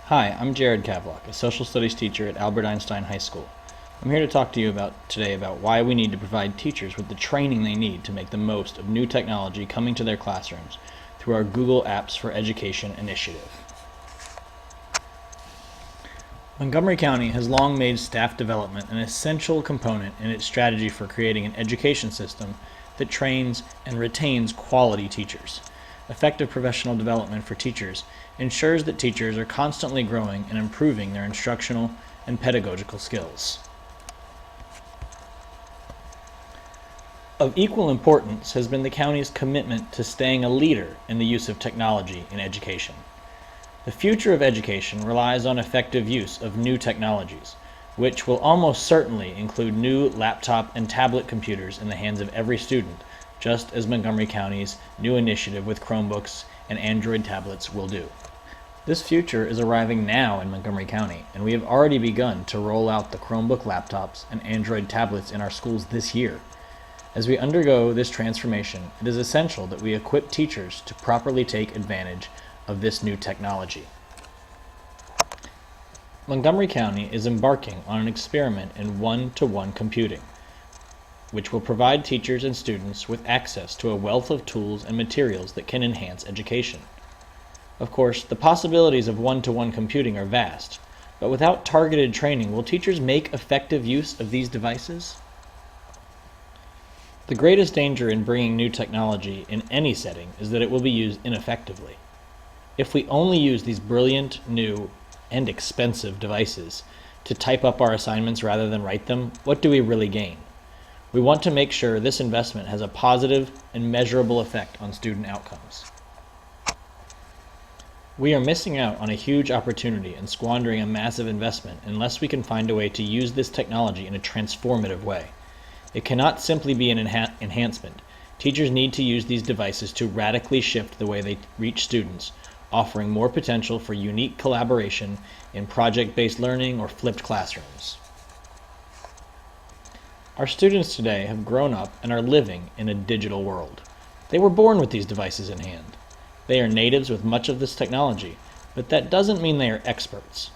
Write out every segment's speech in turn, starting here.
Hi, I'm Jared Kavlock, a social studies teacher at Albert Einstein High School. I'm here to talk to you today about why we need to provide teachers with the training they need to make the most of new technology coming to their classrooms through our Google Apps for Education initiative. Montgomery County has long made staff development an essential component in its strategy for creating an education system that trains and retains quality teachers. Effective professional development for teachers ensures that teachers are constantly growing and improving their instructional and pedagogical skills. Of equal importance has been the county's commitment to staying a leader in the use of technology in education. The future of education relies on effective use of new technologies, which will almost certainly include new laptop and tablet computers in the hands of every student, just as Montgomery County's new initiative with Chromebooks and Android tablets will do. This future is arriving now in Montgomery County, and we have already begun to roll out the Chromebook laptops and Android tablets in our schools this year. As we undergo this transformation, it is essential that we equip teachers to properly take advantage of this new technology. Montgomery County is embarking on an experiment in one-to-one computing, which will provide teachers and students with access to a wealth of tools and materials that can enhance education. Of course, the possibilities of one-to-one computing are vast, but without targeted training, will teachers make effective use of these devices? The greatest danger in bringing new technology in any setting is that it will be used ineffectively. If we only use these brilliant, new, and expensive devices to type up our assignments rather than write them, what do we really gain? We want to make sure this investment has a positive and measurable effect on student outcomes. We are missing out on a huge opportunity and squandering a massive investment unless we can find a way to use this technology in a transformative way. It cannot simply be an enhancement. Teachers need to use these devices to radically shift the way they reach students, offering more potential for unique collaboration in project-based learning or flipped classrooms. Our students today have grown up and are living in a digital world. They were born with these devices in hand. They are natives with much of this technology, but that doesn't mean they are experts.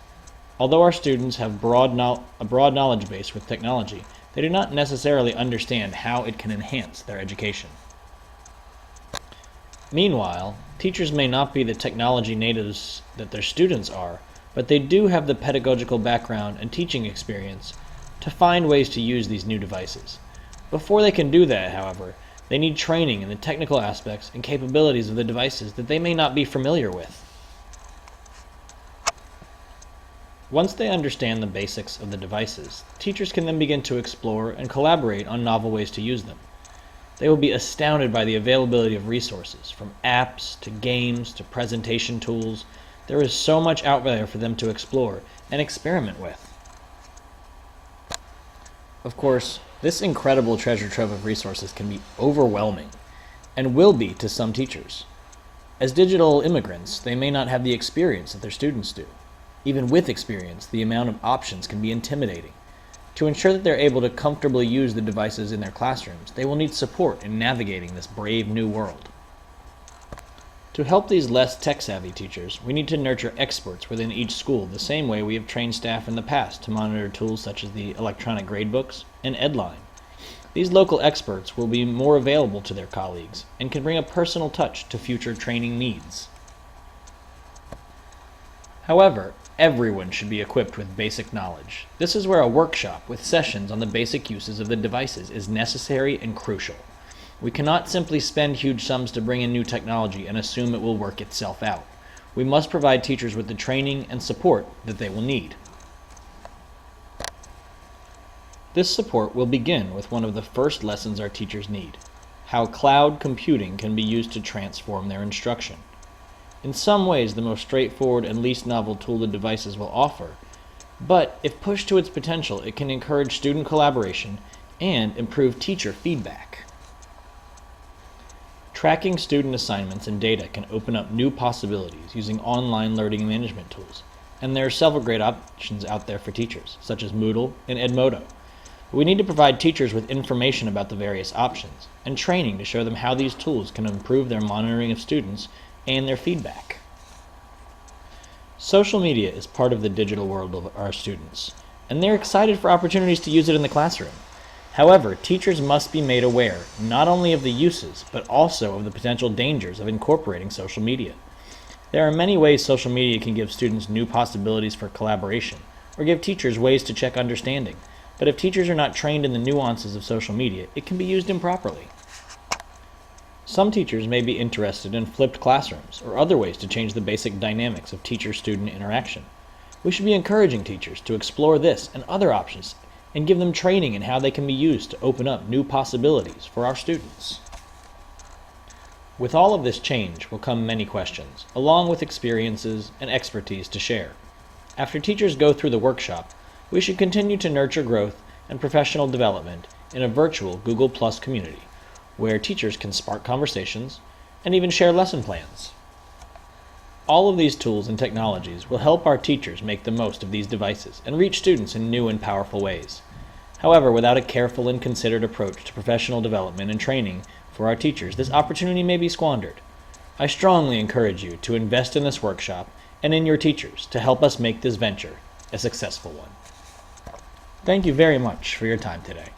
Although our students have a broad knowledge base with technology, they do not necessarily understand how it can enhance their education. Meanwhile, teachers may not be the technology natives that their students are, but they do have the pedagogical background and teaching experience to find ways to use these new devices. Before they can do that, however, they need training in the technical aspects and capabilities of the devices that they may not be familiar with. Once they understand the basics of the devices, teachers can then begin to explore and collaborate on novel ways to use them. They will be astounded by the availability of resources, from apps to games to presentation tools. There is so much out there for them to explore and experiment with. Of course, this incredible treasure trove of resources can be overwhelming, and will be to some teachers. As digital immigrants, they may not have the experience that their students do. Even with experience, the amount of options can be intimidating. To ensure that they're able to comfortably use the devices in their classrooms, they will need support in navigating this brave new world. To help these less tech-savvy teachers, we need to nurture experts within each school the same way we have trained staff in the past to monitor tools such as the electronic gradebooks and Edline. These local experts will be more available to their colleagues and can bring a personal touch to future training needs. However, everyone should be equipped with basic knowledge. This is where a workshop with sessions on the basic uses of the devices is necessary and crucial. We cannot simply spend huge sums to bring in new technology and assume it will work itself out. We must provide teachers with the training and support that they will need. This support will begin with one of the first lessons our teachers need: how cloud computing can be used to transform their instruction. In some ways, the most straightforward and least novel tool the devices will offer, but if pushed to its potential, it can encourage student collaboration and improve teacher feedback. Tracking student assignments and data can open up new possibilities using online learning management tools, and there are several great options out there for teachers, such as Moodle and Edmodo. We need to provide teachers with information about the various options and training to show them how these tools can improve their monitoring of students and their feedback. Social media is part of the digital world of our students, and they're excited for opportunities to use it in the classroom. However, teachers must be made aware not only of the uses, but also of the potential dangers of incorporating social media. There are many ways social media can give students new possibilities for collaboration, or give teachers ways to check understanding. But if teachers are not trained in the nuances of social media, it can be used improperly. Some teachers may be interested in flipped classrooms or other ways to change the basic dynamics of teacher-student interaction. We should be encouraging teachers to explore this and other options and give them training in how they can be used to open up new possibilities for our students. With all of this change will come many questions, along with experiences and expertise to share. After teachers go through the workshop, we should continue to nurture growth and professional development in a virtual Google Plus community, where teachers can spark conversations and even share lesson plans. All of these tools and technologies will help our teachers make the most of these devices and reach students in new and powerful ways. However, without a careful and considered approach to professional development and training for our teachers, this opportunity may be squandered. I strongly encourage you to invest in this workshop and in your teachers to help us make this venture a successful one. Thank you very much for your time today.